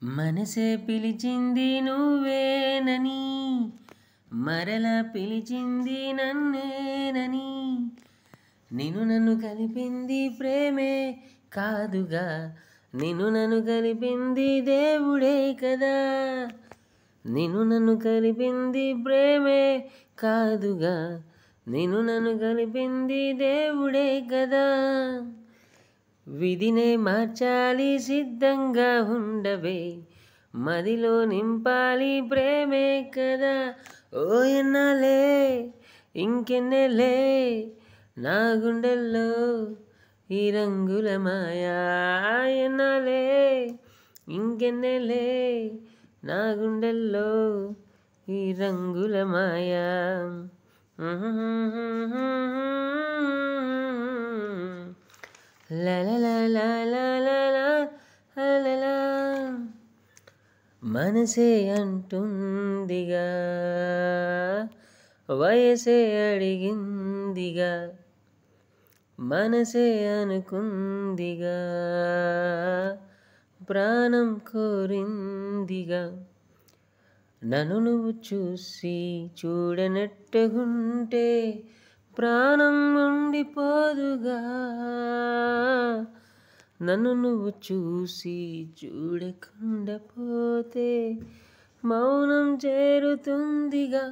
మనసే పిలిచింది నువ్వేనని, మరలా పిలిచింది నన్నేనని. నిన్ను నన్ను కలిపింది ప్రేమే కాదుగా, నిన్ను నన్ను కలిపింది దేవుడే కదా. నిన్ను నన్ను కలిపింది ప్రేమే కాదుగా, నిన్ను నన్ను కలిపింది దేవుడే కదా. విధినే మార్చాలి సిద్ధంగా ఉండవే, మదిలో నింపాలి ప్రేమే కదా. ఓ ఎన్నాలే ఇంకెన్నెలే నా గుండెల్లో ఈ రంగుల మాయా. ఎన్నాలే ఇంకెన్నెలే నా గుండెల్లో ఈ రంగుల మాయా. లలలా మనసే అంటుందిగా, వయసే అడిగిందిగా, మనసే అనుకుందిగా, ప్రాణం కోరిందిగా. నన్ను నువ్వు చూసి చూడనట్టుగుంటే ప్రాణం ఉండిపోదుగా. నన్ను నువ్వు చూసి చూడకుండా పోతే మౌనం చేరుతుందిగా.